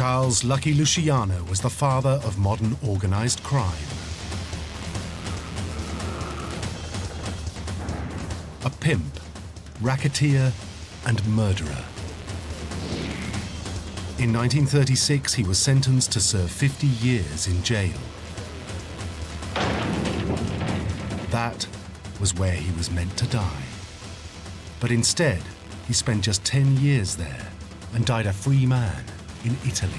Charles "Lucky" Luciano was the father of modern organized crime. A pimp, racketeer, and murderer. In 1936, he was sentenced to serve 50 years in jail. That was where he was meant to die. But instead, he spent just 10 years there and died a free man in Italy.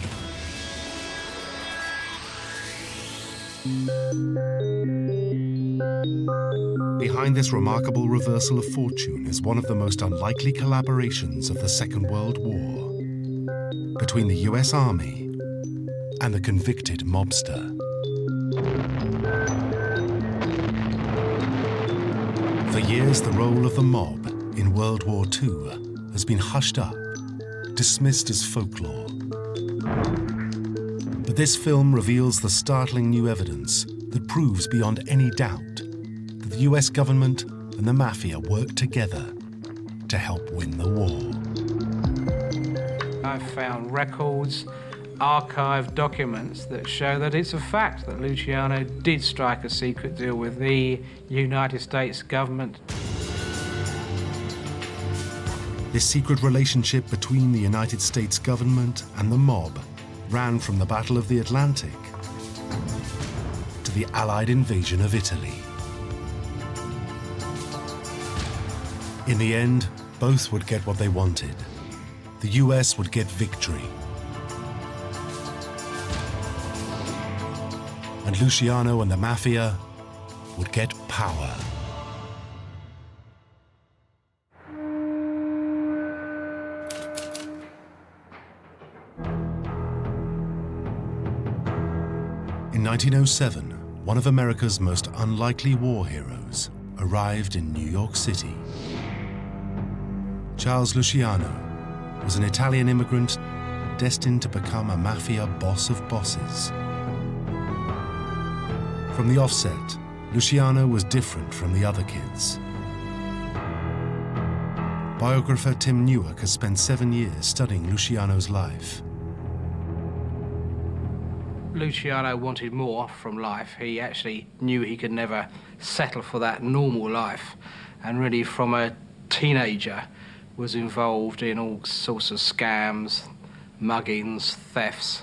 Behind this remarkable reversal of fortune is one of the most unlikely collaborations of the Second World War between the US Army and the convicted mobster. For years, the role of the mob in World War II has been hushed up, dismissed as folklore. But this film reveals the startling new evidence that proves beyond any doubt that the US government and the Mafia worked together to help win the war. I've found records, archived documents that show that it's a fact that Luciano did strike a secret deal with the United States government. This secret relationship between the United States government and the mob ran from the Battle of the Atlantic to the Allied invasion of Italy. In the end, both would get what they wanted. The US would get victory. And Luciano and the Mafia would get power. In 1907, one of America's most unlikely war heroes arrived in New York City. Charles Luciano was an Italian immigrant destined to become a Mafia boss of bosses. From the offset, Luciano was different from the other kids. Biographer Tim Newark has spent 7 years studying Luciano's life. Luciano wanted more from life. He actually knew he could never settle for that normal life, and really from a teenager was involved in all sorts of scams, muggings, thefts.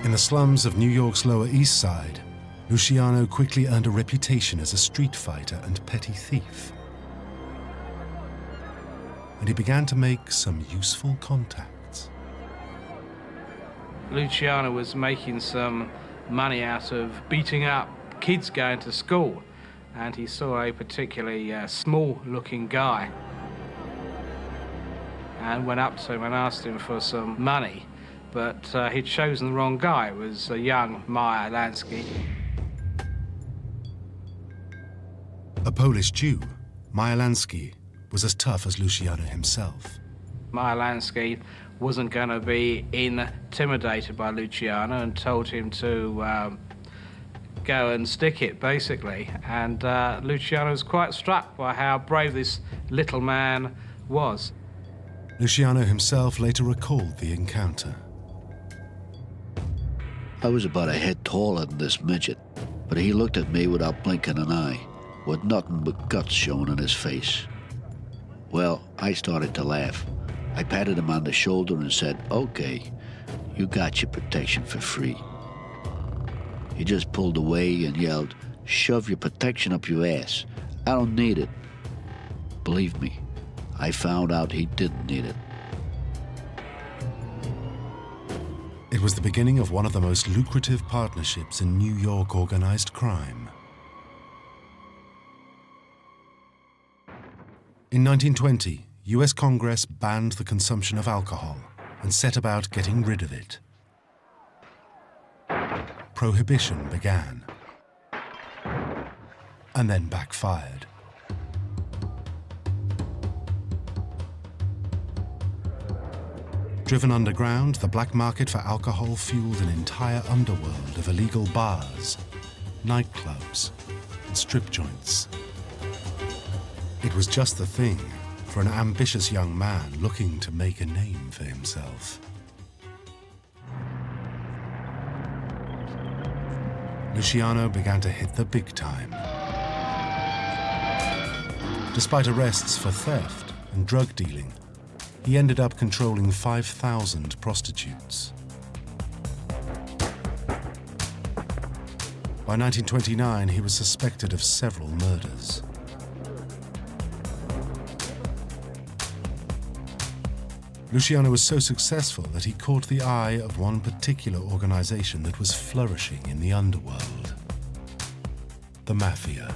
In the slums of New York's Lower East Side, Luciano quickly earned a reputation as a street fighter and petty thief. And he began to make some useful contacts. Luciano was making some money out of beating up kids going to school, and he saw a particularly small-looking guy and went up to him and asked him for some money, but he'd chosen the wrong guy. It was a young Meyer Lansky. A Polish Jew, Meyer Lansky was as tough as Luciano himself. Meyer Lansky wasn't going to be intimidated by Luciano and told him to go and stick it, basically. And Luciano was quite struck by how brave this little man was. Luciano himself later recalled the encounter. I was about a head taller than this midget, but he looked at me without blinking an eye, with nothing but guts showing on his face. Well, I started to laugh. I patted him on the shoulder and said, "Okay, you got your protection for free." He just pulled away and yelled, "Shove your protection up your ass. I don't need it." Believe me, I found out he didn't need it. It was the beginning of one of the most lucrative partnerships in New York organized crime. In 1920, US Congress banned the consumption of alcohol and set about getting rid of it. Prohibition began, and then backfired. Driven underground, the black market for alcohol fueled an entire underworld of illegal bars, nightclubs, and strip joints. It was just the thing for an ambitious young man looking to make a name for himself. Luciano began to hit the big time. Despite arrests for theft and drug dealing, he ended up controlling 5,000 prostitutes. By 1929, he was suspected of several murders. Luciano was so successful that he caught the eye of one particular organization that was flourishing in the underworld: the Mafia.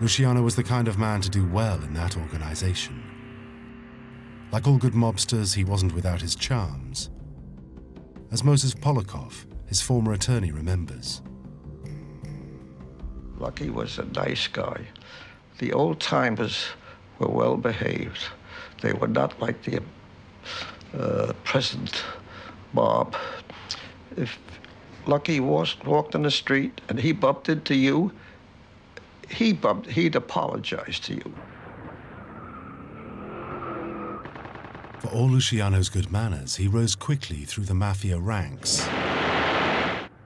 Luciano was the kind of man to do well in that organization. Like all good mobsters, he wasn't without his charms. As Moses Polakov, his former attorney, remembers. Lucky was a nice guy. The old-timers were well behaved. They were not like the present mob. If Lucky walked on the street and he bumped into you, he'd apologize to you. For all Luciano's good manners, he rose quickly through the Mafia ranks,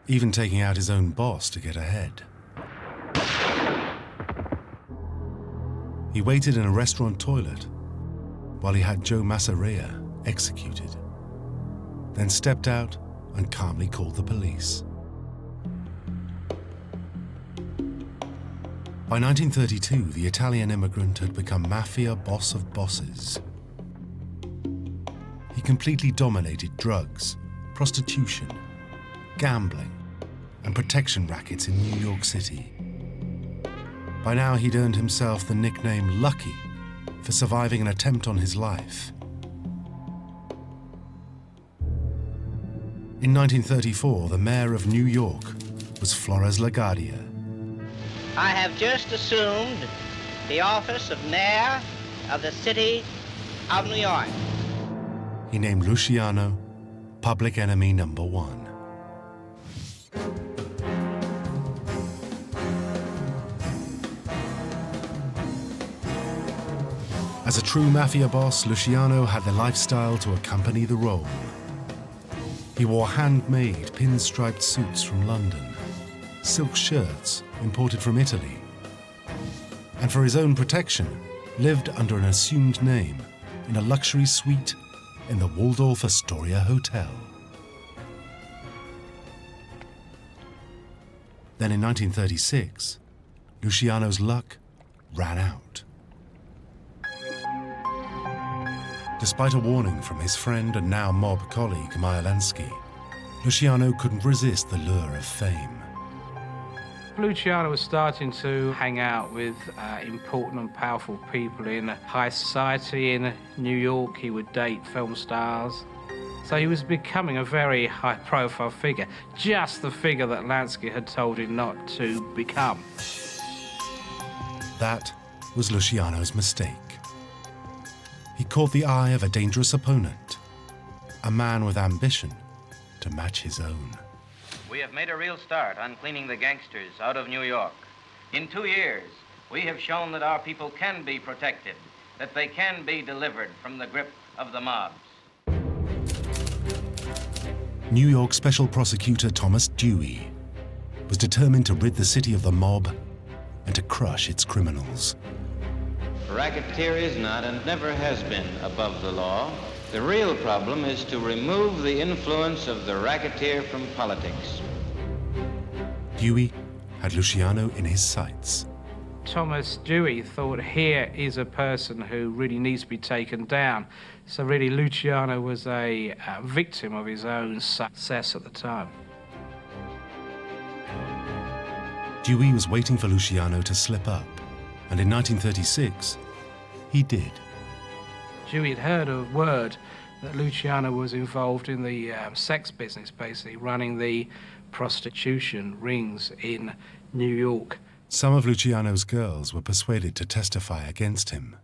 even taking out his own boss to get ahead. He waited in a restaurant toilet while he had Joe Massarea executed, then stepped out and calmly called the police. By 1932, the Italian immigrant had become Mafia boss of bosses. He completely dominated drugs, prostitution, gambling, and protection rackets in New York City. By now, he'd earned himself the nickname Lucky for surviving an attempt on his life. In 1934, the mayor of New York was Flores LaGuardia. I have just assumed the office of mayor of the city of New York. He named Luciano public enemy number one. As a true Mafia boss, Luciano had the lifestyle to accompany the role. He wore handmade, pinstriped suits from London, silk shirts imported from Italy, and for his own protection, lived under an assumed name in a luxury suite in the Waldorf Astoria Hotel. Then in 1936, Luciano's luck ran out. Despite a warning from his friend and now mob colleague Myalansky, Luciano couldn't resist the lure of fame. Luciano was starting to hang out with important and powerful people in high society in New York. He would date film stars. So he was becoming a very high-profile figure, just the figure that Lansky had told him not to become. That was Luciano's mistake. He caught the eye of a dangerous opponent, a man with ambition to match his own. We have made a real start on cleaning the gangsters out of New York. In 2 years, we have shown that our people can be protected, that they can be delivered from the grip of the mobs. New York Special Prosecutor Thomas Dewey was determined to rid the city of the mob and to crush its criminals. Racketeer is not and never has been above the law. The real problem is to remove the influence of the racketeer from politics. Dewey had Luciano in his sights. Thomas Dewey thought, here is a person who really needs to be taken down. So really Luciano was a victim of his own success at the time. Dewey was waiting for Luciano to slip up, and in 1936, he did. Dewey had heard a word that Luciano was involved in the sex business, basically running the prostitution rings in New York. Some of Luciano's girls were persuaded to testify against him.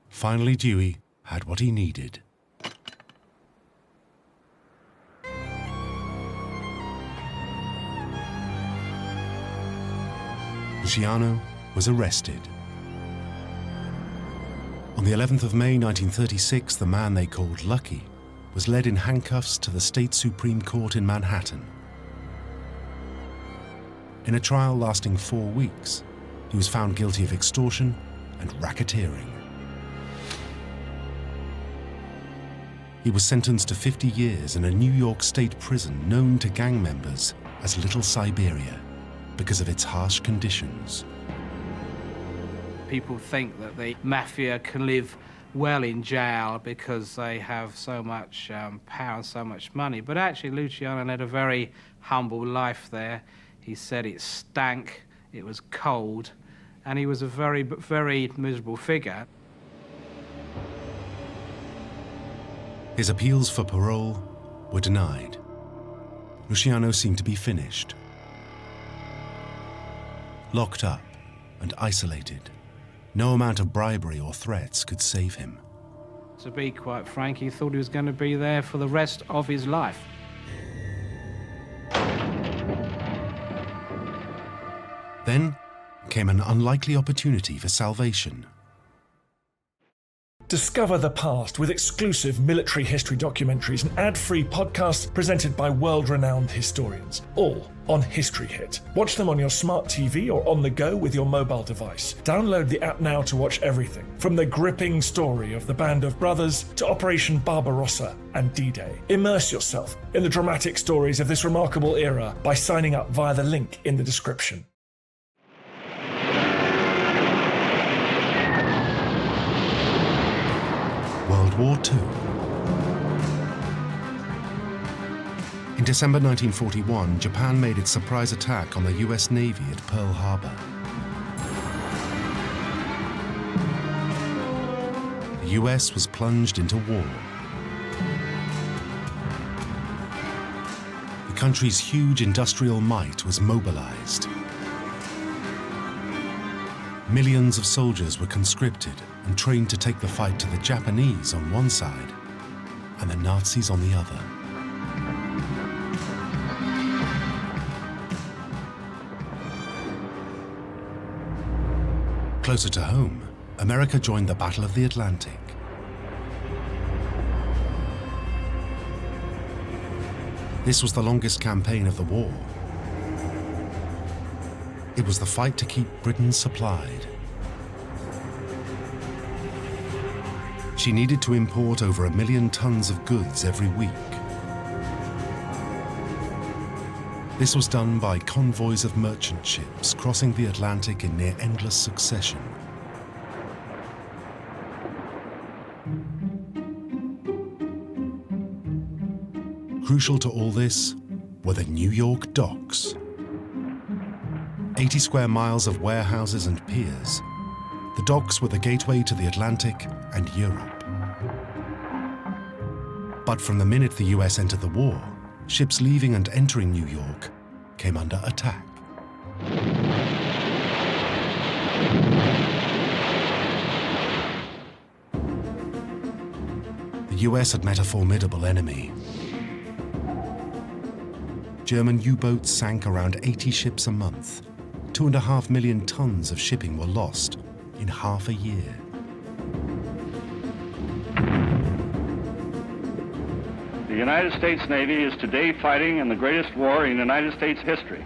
Finally, Dewey had what he needed. Luciano was arrested. On the 11th of May 1936, the man they called Lucky was led in handcuffs to the State Supreme Court in Manhattan. In a trial lasting 4 weeks, he was found guilty of extortion and racketeering. He was sentenced to 50 years in a New York State prison known to gang members as Little Siberia because of its harsh conditions. People think that the Mafia can live well in jail because they have so much power and so much money, but actually Luciano led a very humble life there. He said it stank, it was cold, and he was a very, very miserable figure. His appeals for parole were denied. Luciano seemed to be finished. Locked up and isolated, no amount of bribery or threats could save him. To be quite frank, he thought he was going to be there for the rest of his life. Then came an unlikely opportunity for salvation. Discover the past with exclusive military history documentaries and ad-free podcasts presented by world-renowned historians, all on History Hit. Watch them on your smart TV or on the go with your mobile device. Download the app now to watch everything, from the gripping story of the Band of Brothers to Operation Barbarossa and D-Day. Immerse yourself in the dramatic stories of this remarkable era by signing up via the link in the description. World War II. In December 1941, Japan made its surprise attack on the US Navy at Pearl Harbor. The US was plunged into war. The country's huge industrial might was mobilized. Millions of soldiers were conscripted and trained to take the fight to the Japanese on one side and the Nazis on the other. Closer to home, America joined the Battle of the Atlantic. This was the longest campaign of the war. It was the fight to keep Britain supplied. She needed to import over 1 million tons of goods every week. This was done by convoys of merchant ships crossing the Atlantic in near endless succession. Crucial to all this were the New York docks. 80 square miles of warehouses and piers, the docks were the gateway to the Atlantic and Europe. But from the minute the US entered the war, ships leaving and entering New York came under attack. The US had met a formidable enemy. German U-boats sank around 80 ships a month. 2.5 million tons of shipping were lost in half a year. The United States Navy is today fighting in the greatest war in United States history,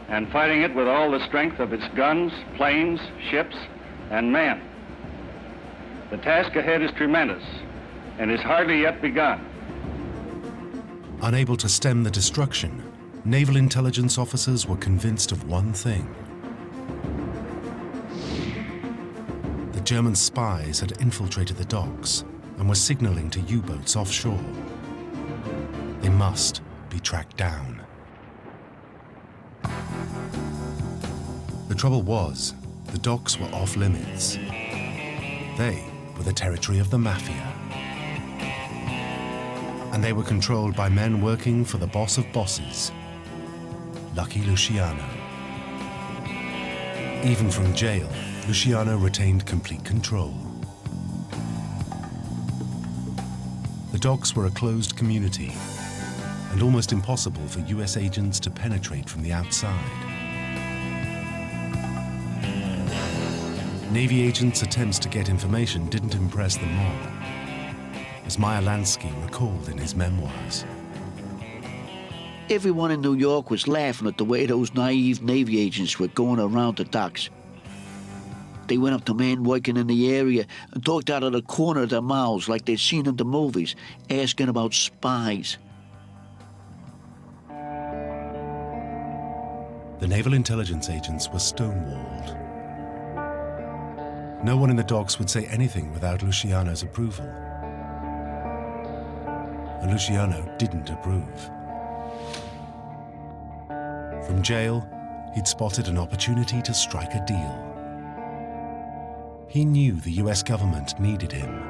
and fighting it with all the strength of its guns, planes, ships, and men. The task ahead is tremendous and is hardly yet begun. Unable to stem the destruction, naval intelligence officers were convinced of one thing. The German spies had infiltrated the docks and were signaling to U-boats offshore. They must be tracked down. The trouble was, the docks were off limits. They were the territory of the Mafia. And they were controlled by men working for the boss of bosses, Lucky Luciano. Even from jail, Luciano retained complete control. The docks were a closed community, and almost impossible for US agents to penetrate from the outside. Navy agents' attempts to get information didn't impress the mob, as Meyer Lansky recalled in his memoirs. Everyone in New York was laughing at the way those naive Navy agents were going around the docks. They went up to men working in the area and talked out of the corner of their mouths like they'd seen in the movies, asking about spies. The naval intelligence agents were stonewalled. No one in the docks would say anything without Luciano's approval. And Luciano didn't approve. From jail, he'd spotted an opportunity to strike a deal. He knew the US government needed him.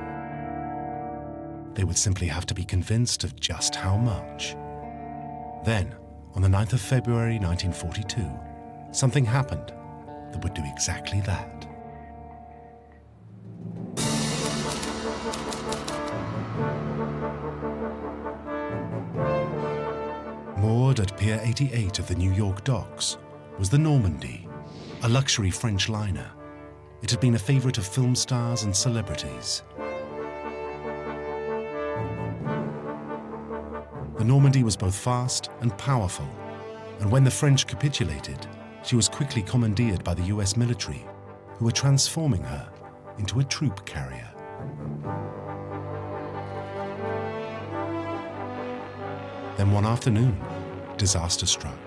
They would simply have to be convinced of just how much. Then, on the 9th of February 1942, something happened that would do exactly that. Moored at Pier 88 of the New York docks was the Normandy, a luxury French liner. It had been a favorite of film stars and celebrities. The Normandy was both fast and powerful, and when the French capitulated, she was quickly commandeered by the US military, who were transforming her into a troop carrier. Then one afternoon, disaster struck.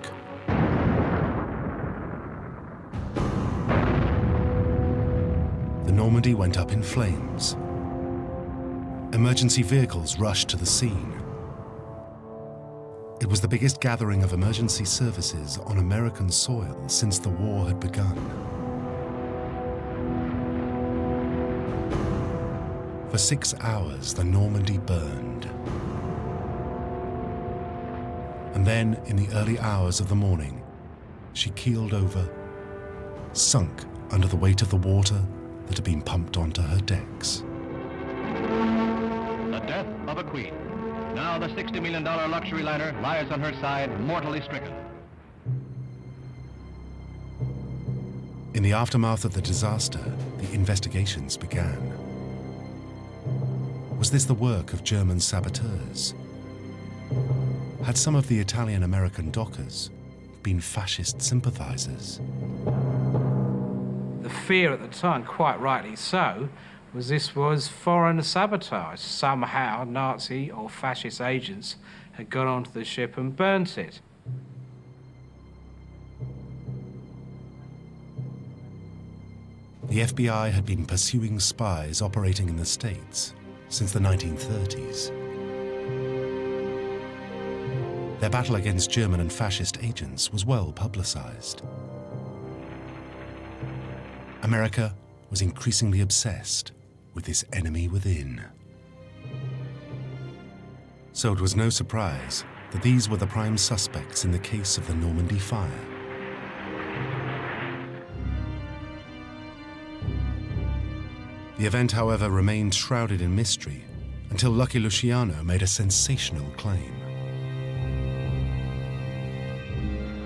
The Normandy went up in flames. Emergency vehicles rushed to the scene. It was the biggest gathering of emergency services on American soil since the war had begun. For 6 hours, the Normandy burned. And then, in the early hours of the morning, she keeled over, sunk under the weight of the water that had been pumped onto her decks. The death of a queen. Now the $60 million luxury liner lies on her side, mortally stricken. In the aftermath of the disaster, the investigations began. Was this the work of German saboteurs? Had some of the Italian-American dockers been fascist sympathizers? The fear at the time, quite rightly so, was this was foreign sabotage. Somehow Nazi or fascist agents had gone onto the ship and burnt it. The FBI had been pursuing spies operating in the States since the 1930s. Their battle against German and fascist agents was well publicized. America was increasingly obsessed with this enemy within. So it was no surprise that these were the prime suspects in the case of the Normandy fire. The event, however, remained shrouded in mystery until Lucky Luciano made a sensational claim.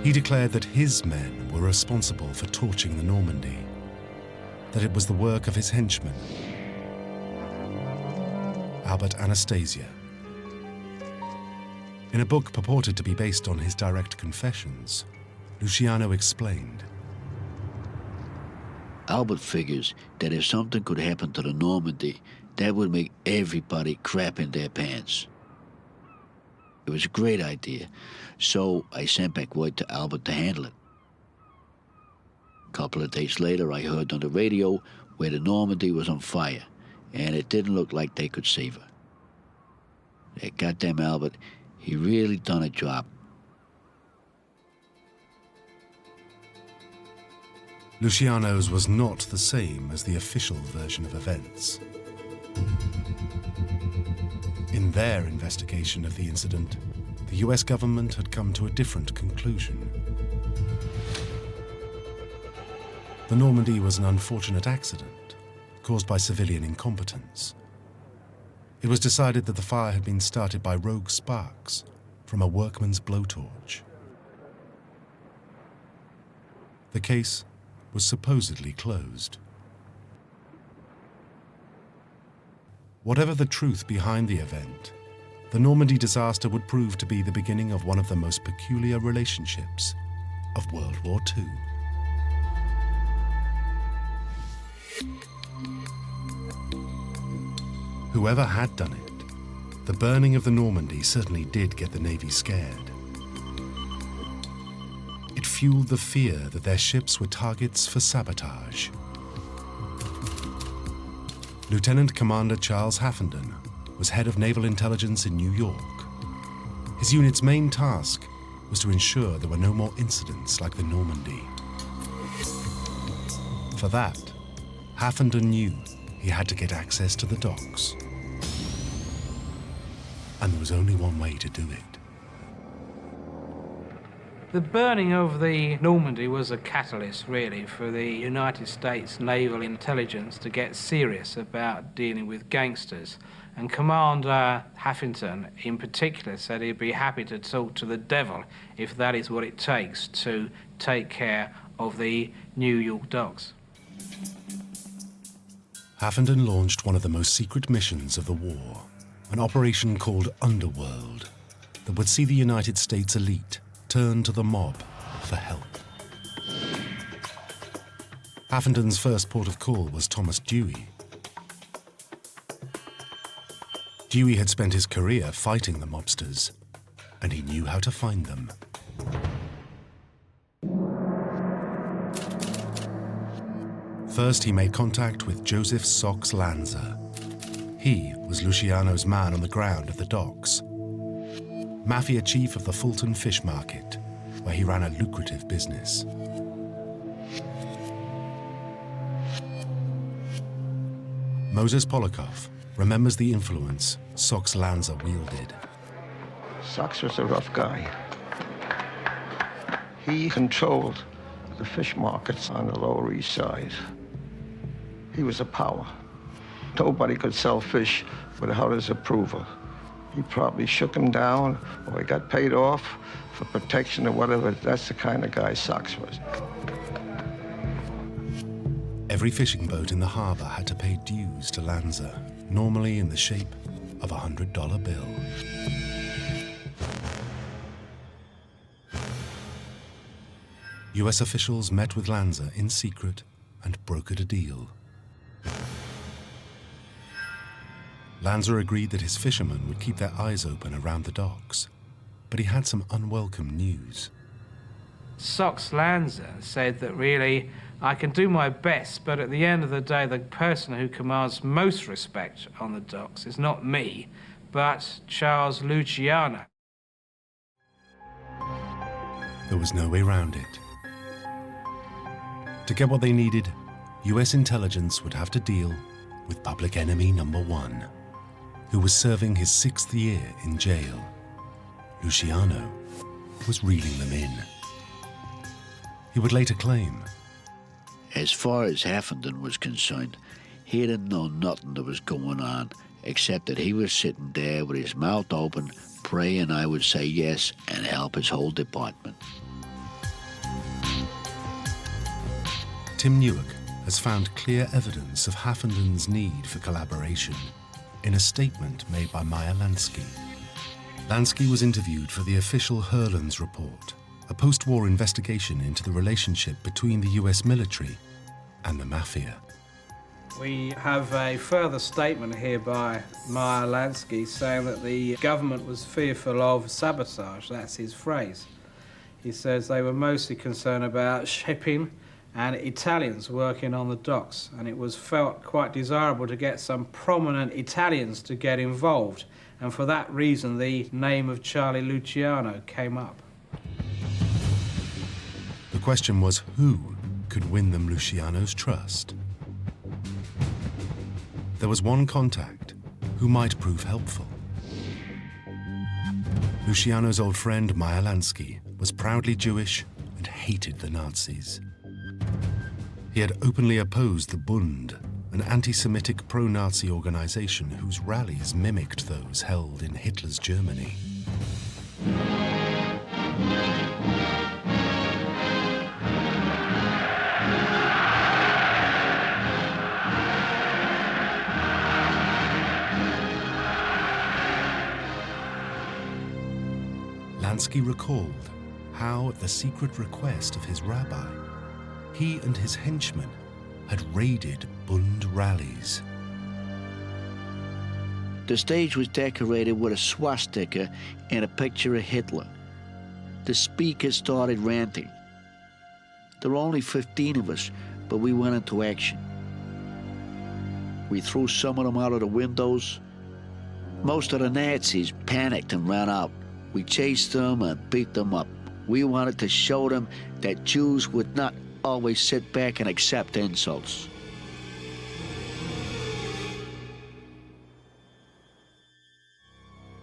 He declared that his men were responsible for torching the Normandy, that it was the work of his henchman, Albert Anastasia. In a book purported to be based on his direct confessions, Luciano explained. Albert figures that if something could happen to the Normandy, that would make everybody crap in their pants. It was a great idea, so I sent back word to Albert to handle it. A couple of days later, I heard on the radio where the Normandy was on fire, and it didn't look like they could save her. That goddamn Albert, he really done a job. Luciano's was not the same as the official version of events. In their investigation of the incident, the US government had come to a different conclusion. The Normandy was an unfortunate accident caused by civilian incompetence. It was decided that the fire had been started by rogue sparks from a workman's blowtorch. The case was supposedly closed. Whatever the truth behind the event, the Normandy disaster would prove to be the beginning of one of the most peculiar relationships of World War II. Whoever had done it, the burning of the Normandy certainly did get the Navy scared. It fueled the fear that their ships were targets for sabotage. Lieutenant Commander Charles Haffenden was head of naval intelligence in New York. His unit's main task was to ensure there were no more incidents like the Normandy. For that, Haffenden knew he had to get access to the docks. And there was only one way to do it. The burning of the Normandy was a catalyst, really, for the United States naval intelligence to get serious about dealing with gangsters. And Commander Haffenden, in particular, said he'd be happy to talk to the devil if that is what it takes to take care of the New York docks. Haffenden launched one of the most secret missions of the war, an operation called Underworld that would see the United States elite turn to the mob for help. Haffenden's first port of call was Thomas Dewey. Dewey had spent his career fighting the mobsters, and he knew how to find them. First, he made contact with Joseph Sox Lanza. He was Luciano's man on the ground at the docks, Mafia chief of the Fulton Fish Market, where he ran a lucrative business. Moses Polikoff remembers the influence Sox Lanza wielded. Sox was a rough guy. He controlled the fish markets on the Lower East Side. He was a power. Nobody could sell fish without his approval. He probably shook him down, or he got paid off for protection or whatever. That's the kind of guy Sox was. Every fishing boat in the harbor had to pay dues to Lanza, normally in the shape of a $100 bill. US officials met with Lanza in secret and brokered a deal. Lanza agreed that his fishermen would keep their eyes open around the docks, but he had some unwelcome news. Sox Lanza said that really, I can do my best, but at the end of the day, the person who commands most respect on the docks is not me, but Charles Luciano. There was no way around it. To get what they needed, US intelligence would have to deal with public enemy number one, who was serving his 6th year in jail. Luciano was reeling them in. He would later claim, as far as Haffenden was concerned, he didn't know nothing that was going on, except that he was sitting there with his mouth open, praying I would say yes and help his whole department. Tim Newark has found clear evidence of Haffenden's need for collaboration in a statement made by Meyer Lansky. Lansky was interviewed for the official Herlands report, a post-war investigation into the relationship between the US military and the Mafia. We have a further statement here by Meyer Lansky saying that the government was fearful of sabotage, that's his phrase. He says they were mostly concerned about shipping and Italians working on the docks, and it was felt quite desirable to get some prominent Italians to get involved, and for that reason the name of Charlie Luciano came up. The question was who could win them Luciano's trust. There was one contact who might prove helpful. Luciano's old friend Meyer Lansky was proudly Jewish and hated the Nazis. He had openly opposed the Bund, an anti-Semitic pro-Nazi organization whose rallies mimicked those held in Hitler's Germany. Lansky recalled how, at the secret request of his rabbi, he and his henchmen had raided Bund rallies. The stage was decorated with a swastika and a picture of Hitler. The speaker started ranting. There were only 15 of us, but we went into action. We threw some of them out of the windows. Most of the Nazis panicked and ran out. We chased them and beat them up. We wanted to show them that Jews would not always sit back and accept insults.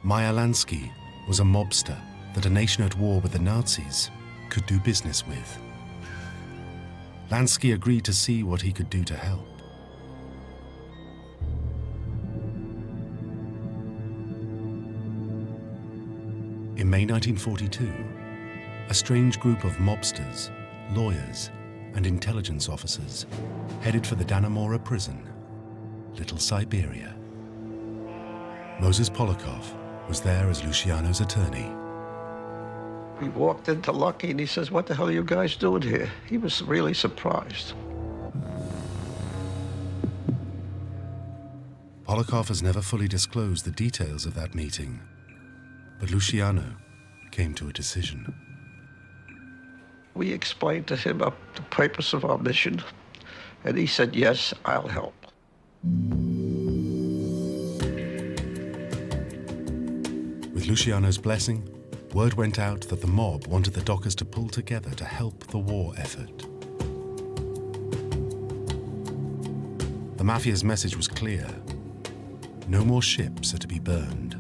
Meyer Lansky was a mobster that a nation at war with the Nazis could do business with. Lansky agreed to see what he could do to help. In May 1942, a strange group of mobsters, lawyers, and intelligence officers headed for the Dannemora prison, Little Siberia. Moses Polakov was there as Luciano's attorney. We walked into Lucky and he says, "What the hell are you guys doing here?" He was really surprised. Polakov has never fully disclosed the details of that meeting, but Luciano came to a decision. We explained to him the purpose of our mission, and he said, "Yes, I'll help." With Luciano's blessing, word went out that the mob wanted the dockers to pull together to help the war effort. The Mafia's message was clear. No more ships are to be burned.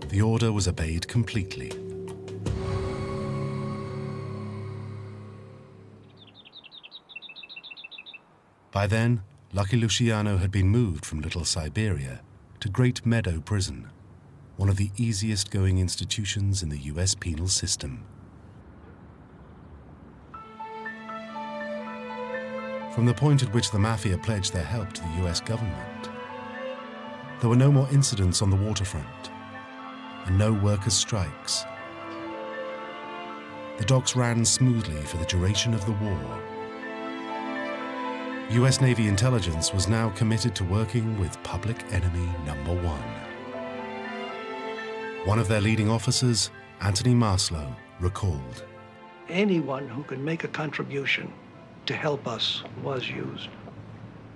The order was obeyed completely. By then, Lucky Luciano had been moved from Little Siberia to Great Meadow Prison, one of the easiest going institutions in the US penal system. From the point at which the Mafia pledged their help to the US government, there were no more incidents on the waterfront and no workers' strikes. The docks ran smoothly for the duration of the war. US Navy intelligence was now committed to working with public enemy number one. One of their leading officers, Anthony Maslow, recalled, "Anyone who could make a contribution to help us was used.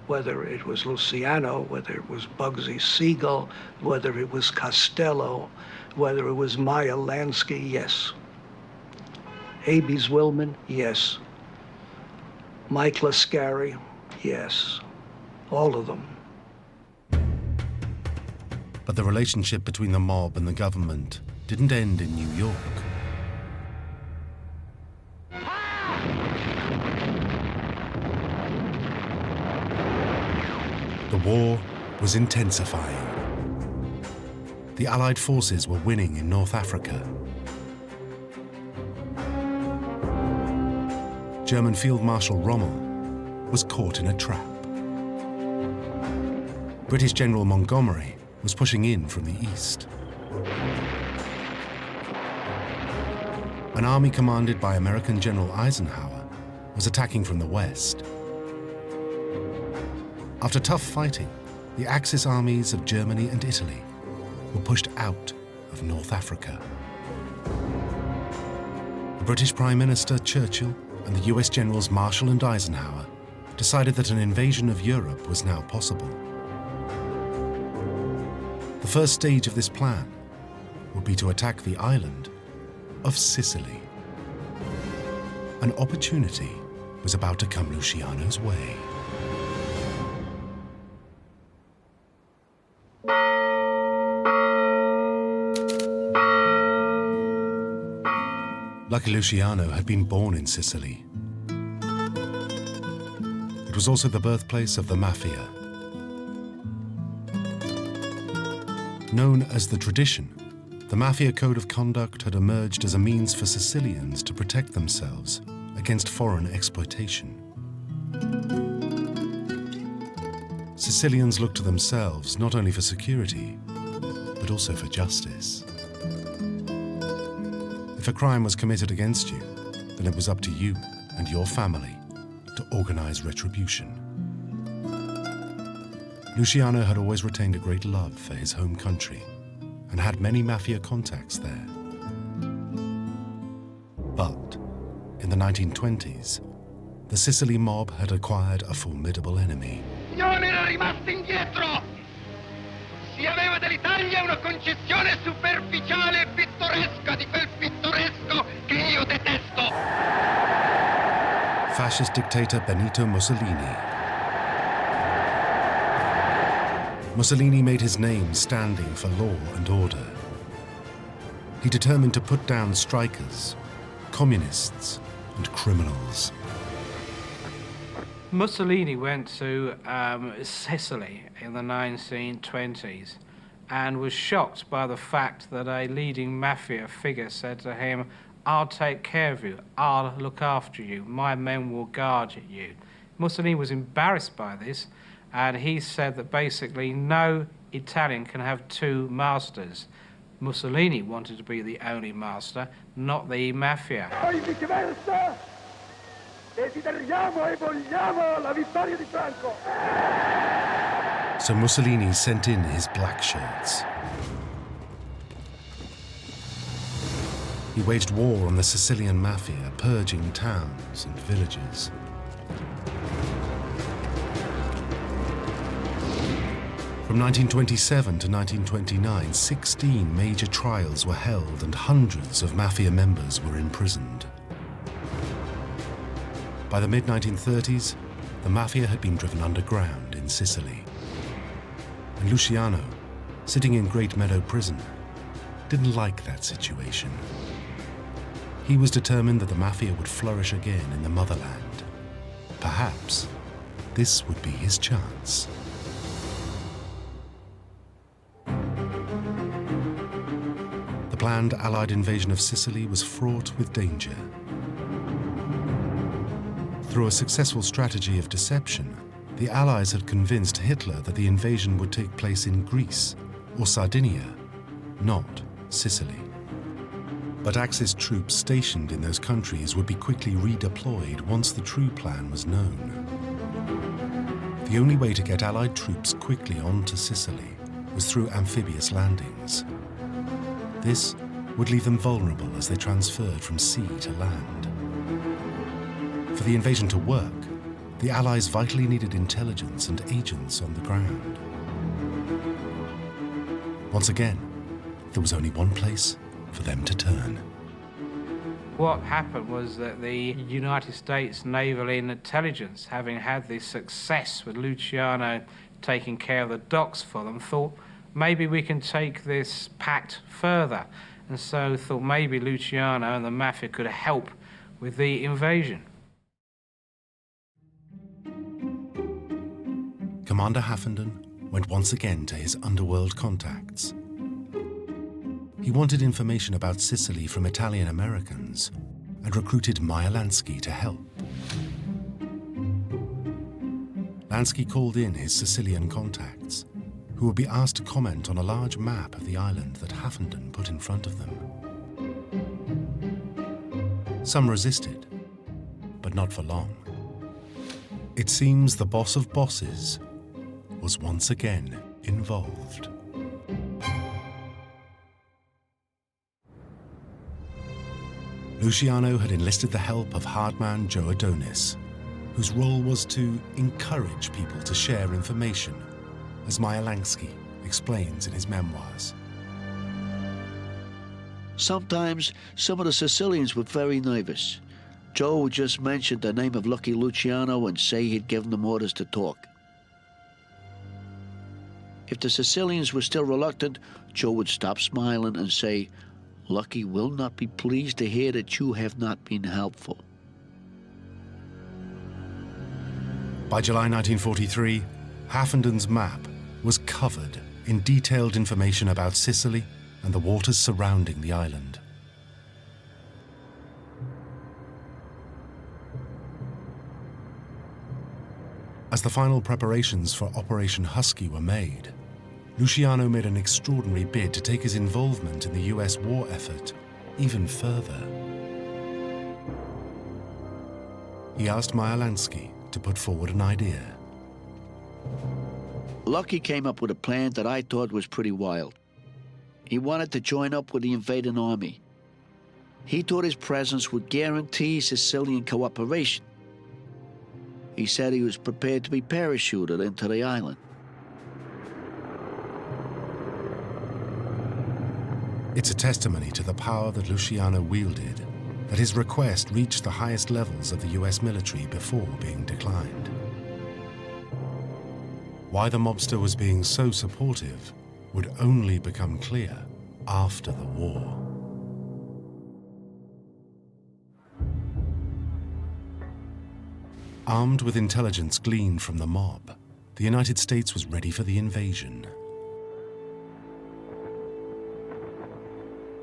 Whether it was Luciano, whether it was Bugsy Siegel, whether it was Costello, whether it was Meyer Lansky, yes. Abies Willman, yes. Mike Lascari, yes. All of them." But the relationship between the mob and the government didn't end in New York. The war was intensifying. The Allied forces were winning in North Africa. German Field Marshal Rommel was caught in a trap. British General Montgomery was pushing in from the east. An army commanded by American General Eisenhower was attacking from the west. After tough fighting, the Axis armies of Germany and Italy were pushed out of North Africa. The British Prime Minister Churchill and the US Generals Marshall and Eisenhower decided that an invasion of Europe was now possible. The first stage of this plan would be to attack the island of Sicily. An opportunity was about to come Luciano's way. Lucky Luciano had been born in Sicily. It was also the birthplace of the Mafia. Known as the Tradition, the Mafia Code of Conduct had emerged as a means for Sicilians to protect themselves against foreign exploitation. Sicilians looked to themselves not only for security, but also for justice. If a crime was committed against you, then it was up to you and your family to organize retribution. Luciano had always retained a great love for his home country and had many Mafia contacts there. But in the 1920s, the Sicily mob had acquired a formidable enemy. L'Unione era rimasta indietro! Si aveva dell'Italia una concezione superficiale e pittoresca di quel pittoresco che io detesto! Fascist dictator Benito Mussolini. Mussolini made his name standing for law and order. He determined to put down strikers, communists, and criminals. Mussolini went to Sicily in the 1920s and was shocked by the fact that a leading Mafia figure said to him, "I'll take care of you, I'll look after you, my men will guard you." Mussolini was embarrassed by this, and he said that basically no Italian can have two masters. Mussolini wanted to be the only master, not the Mafia. Poi viceversa, desideriamo e vogliamo la vittoria di Franco. So Mussolini sent in his black shirts. He waged war on the Sicilian Mafia, purging towns and villages. From 1927 to 1929, 16 major trials were held and hundreds of Mafia members were imprisoned. By the mid-1930s, the Mafia had been driven underground in Sicily. And Luciano, sitting in Great Meadow Prison, didn't like that situation. He was determined that the Mafia would flourish again in the motherland. Perhaps this would be his chance. The planned Allied invasion of Sicily was fraught with danger. Through a successful strategy of deception, the Allies had convinced Hitler that the invasion would take place in Greece or Sardinia, not Sicily. But Axis troops stationed in those countries would be quickly redeployed once the true plan was known. The only way to get Allied troops quickly onto Sicily was through amphibious landings. This would leave them vulnerable as they transferred from sea to land. For the invasion to work, the Allies vitally needed intelligence and agents on the ground. Once again, there was only one place for them to turn. What happened was that the United States Naval Intelligence, having had this success with Luciano taking care of the docks for them, thought maybe we can take this pact further, and so thought maybe Luciano and the Mafia could help with the invasion. Commander Haffenden went once again to his underworld contacts. He wanted information about Sicily from Italian Americans and recruited Meyer Lansky to help. Lansky called in his Sicilian contacts, who would be asked to comment on a large map of the island that Haffenden put in front of them. Some resisted, but not for long. It seems the boss of bosses was once again involved. Luciano had enlisted the help of hardman Joe Adonis, whose role was to encourage people to share information, as Meyer Lansky explains in his memoirs. Sometimes some of the Sicilians were very nervous. Joe would just mention the name of Lucky Luciano and say he'd given them orders to talk. If the Sicilians were still reluctant, Joe would stop smiling and say, "Lucky will not be pleased to hear that you have not been helpful." By July 1943, Haffenden's map was covered in detailed information about Sicily and the waters surrounding the island. As the final preparations for Operation Husky were made, Luciano made an extraordinary bid to take his involvement in the US war effort even further. He asked Mierlansky to put forward an idea. Lucky came up with a plan that I thought was pretty wild. He wanted to join up with the invading army. He thought his presence would guarantee Sicilian cooperation. He said he was prepared to be parachuted into the island. It's a testimony to the power that Luciano wielded that his request reached the highest levels of the US military before being declined. Why the mobster was being so supportive would only become clear after the war. Armed with intelligence gleaned from the mob, the United States was ready for the invasion.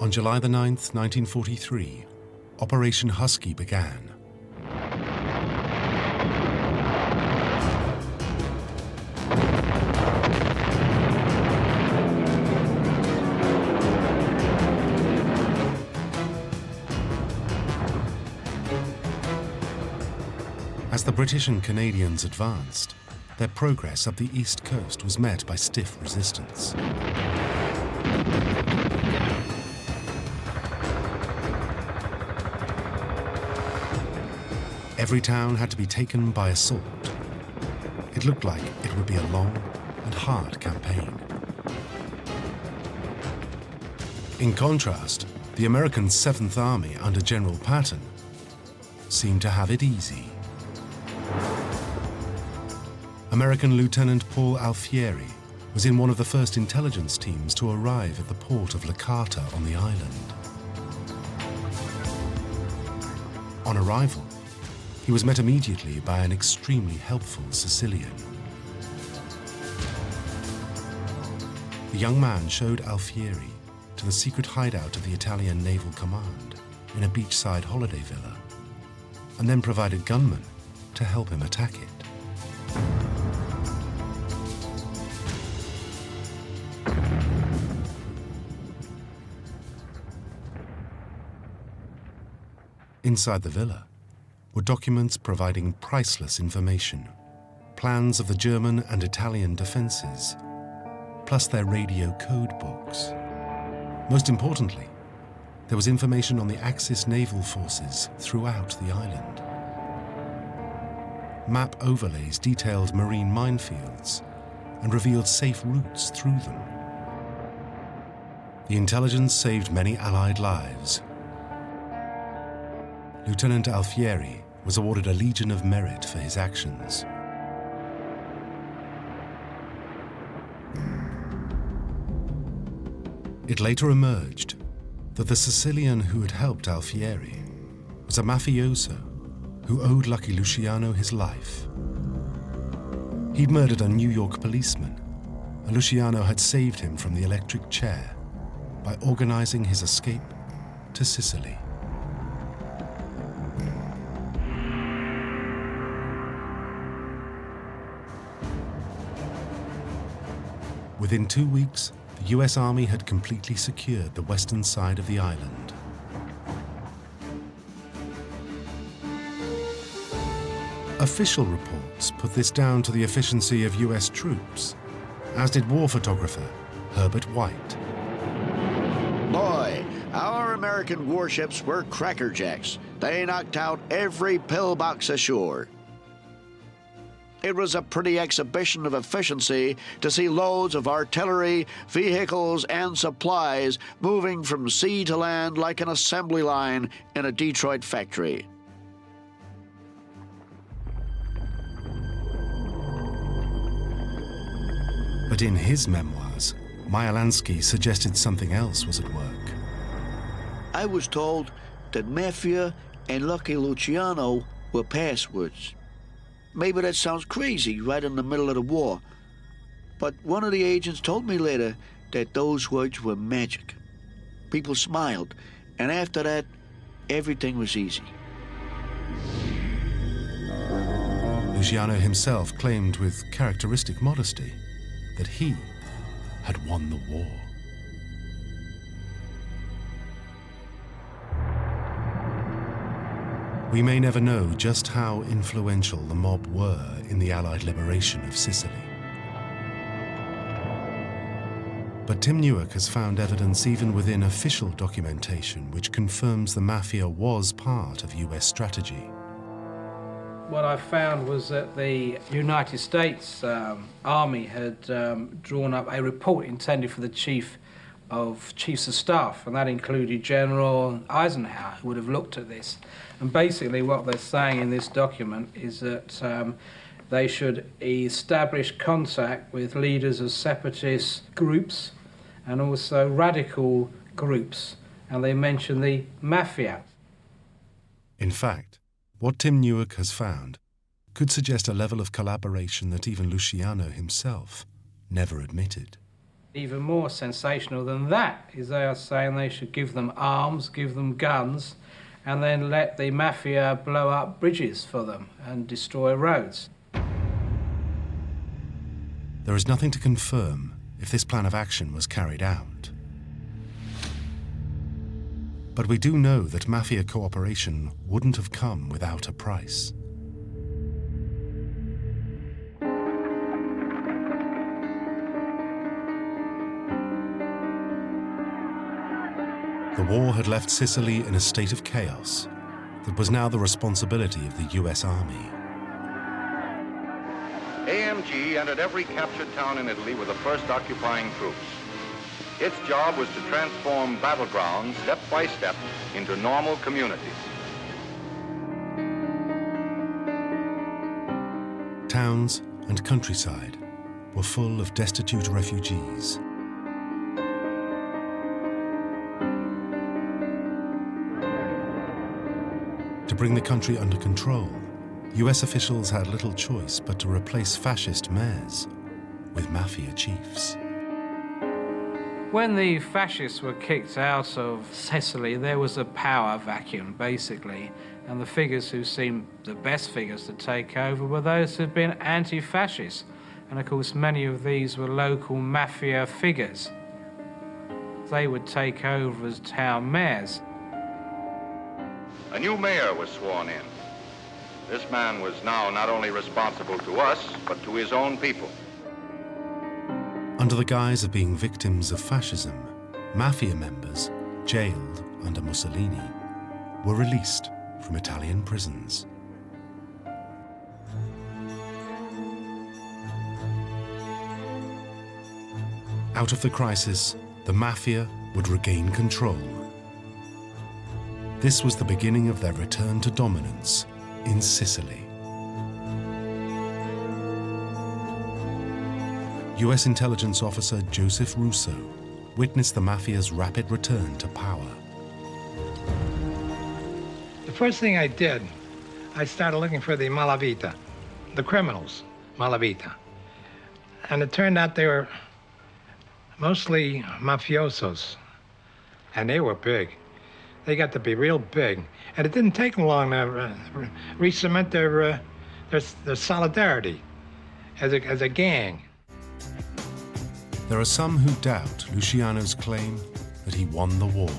On July the 9th, 1943, Operation Husky began. As the British and Canadians advanced, their progress up the east coast was met by stiff resistance. Every town had to be taken by assault. It looked like it would be a long and hard campaign. In contrast, the American 7th Army under General Patton seemed to have it easy. American Lieutenant Paul Alfieri was in one of the first intelligence teams to arrive at the port of Licata on the island. On arrival, he was met immediately by an extremely helpful Sicilian. The young man showed Alfieri to the secret hideout of the Italian Naval Command in a beachside holiday villa, and then provided gunmen to help him attack it. Inside the villa were documents providing priceless information, plans of the German and Italian defenses, plus their radio code books. Most importantly, there was information on the Axis naval forces throughout the island. Map overlays detailed marine minefields and revealed safe routes through them. The intelligence saved many Allied lives. Lieutenant Alfieri was awarded a Legion of Merit for his actions. It later emerged that the Sicilian who had helped Alfieri was a mafioso who owed Lucky Luciano his life. He'd murdered a New York policeman, and Luciano had saved him from the electric chair by organizing his escape to Sicily. Within 2 weeks, the US Army had completely secured the western side of the island. Official reports put this down to the efficiency of US troops, as did war photographer Herbert White. Boy, our American warships were crackerjacks. They knocked out every pillbox ashore. It was a pretty exhibition of efficiency to see loads of artillery, vehicles, and supplies moving from sea to land like an assembly line in a Detroit factory. But in his memoirs, Mierlansky suggested something else was at work. I was told that Mafia and Lucky Luciano were passwords. Maybe that sounds crazy right in the middle of the war, but one of the agents told me later that those words were magic. People smiled, and after that, everything was easy. Luciano himself claimed with characteristic modesty that he had won the war. we may never know just how influential the mob were in the Allied liberation of Sicily. But Tim Newark has found evidence even within official documentation which confirms the Mafia was part of US strategy. What I found was that the United States Army had drawn up a report intended for the Chiefs of Staff, and that included General Eisenhower, who would have looked at this. And basically what they're saying in this document is that they should establish contact with leaders of separatist groups and also radical groups, and they mention the Mafia. In fact, what Tim Newark has found could suggest a level of collaboration that even Luciano himself never admitted. Even more sensational than that is they are saying they should give them arms, give them guns, and then let the Mafia blow up bridges for them and destroy roads. There is nothing to confirm if this plan of action was carried out. But we do know that Mafia cooperation wouldn't have come without a price. The war had left Sicily in a state of chaos that was now the responsibility of the US Army. AMG entered every captured town in Italy with the first occupying troops. Its job was to transform battlegrounds step by step into normal communities. Towns and countryside were full of destitute refugees. To bring the country under control, US officials had little choice but to replace fascist mayors with Mafia chiefs. When the fascists were kicked out of Sicily, there was a power vacuum, basically, and the figures who seemed the best figures to take over were those who had been anti-fascist, and of course many of these were local Mafia figures. They would take over as town mayors. A new mayor was sworn in. This man was now not only responsible to us, but to his own people. Under the guise of being victims of fascism, Mafia members, jailed under Mussolini, were released from Italian prisons. Out of the crisis, the Mafia would regain control. This was the beginning of their return to dominance in Sicily. US intelligence officer Joseph Russo witnessed the Mafia's rapid return to power. The first thing I did, I started looking for the Malavita, the criminals, Malavita. And it turned out they were mostly mafiosos, and they were big. They got to be real big, and it didn't take them long to re-cement their solidarity as a gang. There are some who doubt Luciano's claim that he won the war,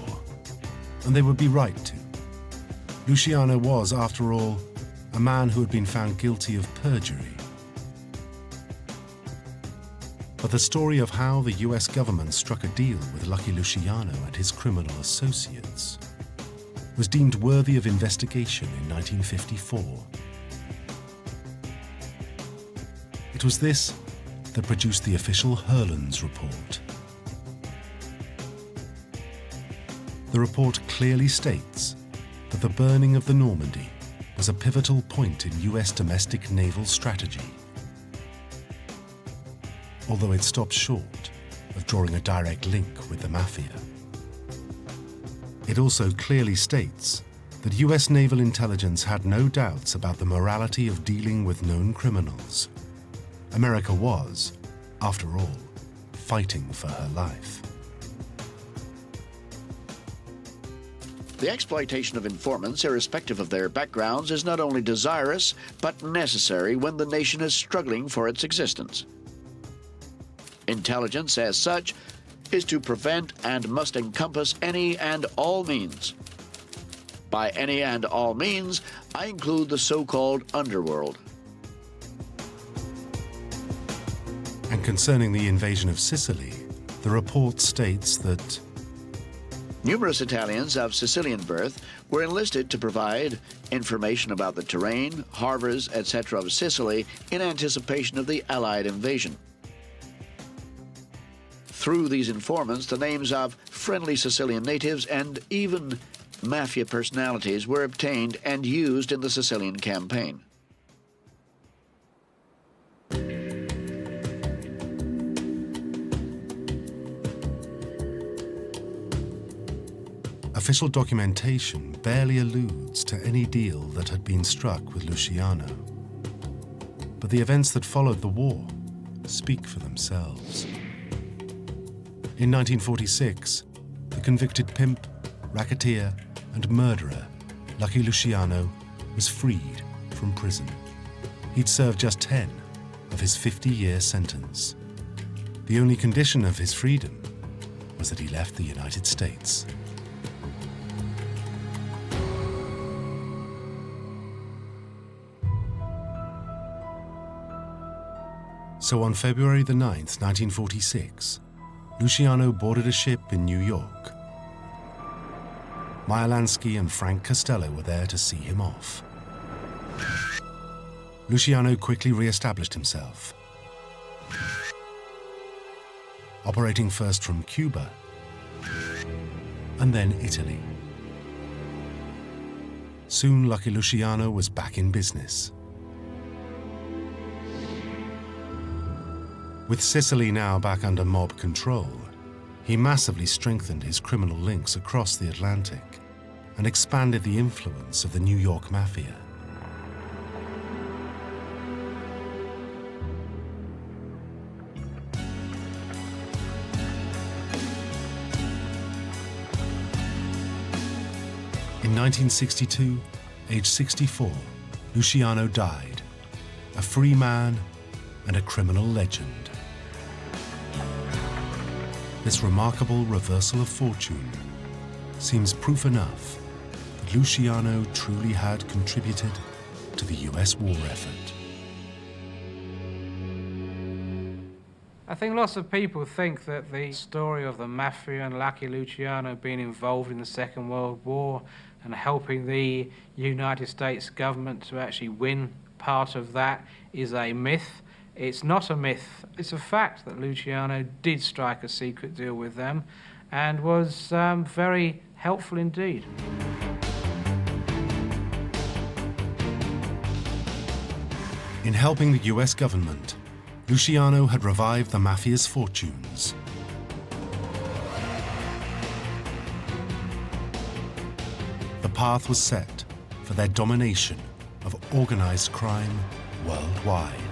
and they would be right to. Luciano was, after all, a man who had been found guilty of perjury. But the story of how the US government struck a deal with Lucky Luciano and his criminal associates was deemed worthy of investigation in 1954. It was this that produced the official Herlands report. The report clearly states that the burning of the Normandy was a pivotal point in US domestic naval strategy, although it stopped short of drawing a direct link with the Mafia. It also clearly states that US naval intelligence had no doubts about the morality of dealing with known criminals. America was, after all, fighting for her life. The exploitation of informants, irrespective of their backgrounds, is not only desirous, but necessary when the nation is struggling for its existence. Intelligence, as such, is to prevent and must encompass any and all means. By any and all means, I include the so-called Underworld. And concerning the invasion of Sicily, the report states that numerous Italians of Sicilian birth were enlisted to provide information about the terrain, harbors, etc. of Sicily in anticipation of the Allied invasion. Through these informants, the names of friendly Sicilian natives and even Mafia personalities were obtained and used in the Sicilian campaign. official documentation barely alludes to any deal that had been struck with Luciano. But the events that followed the war speak for themselves. In 1946, the convicted pimp, racketeer, and murderer, Lucky Luciano, was freed from prison. He'd served just 10 of his 50-year sentence. The only condition of his freedom was that he left the United States. So on February the 9th, 1946, Luciano boarded a ship in New York. Meyer Lansky and Frank Costello were there to see him off. Luciano quickly re-established himself, operating first from Cuba and then Italy. Soon, Lucky Luciano was back in business. With Sicily now back under mob control, he massively strengthened his criminal links across the Atlantic and expanded the influence of the New York Mafia. In 1962, age 64, Luciano died, a free man and a criminal legend. This remarkable reversal of fortune seems proof enough that Luciano truly had contributed to the US war effort. I think lots of people think that the story of the Mafia and Lucky Luciano being involved in the Second World War and helping the United States government to actually win part of that is a myth. It's not a myth. It's a fact that Luciano did strike a secret deal with them and was very helpful indeed. In helping the US government, Luciano had revived the Mafia's fortunes. The path was set for their domination of organized crime worldwide.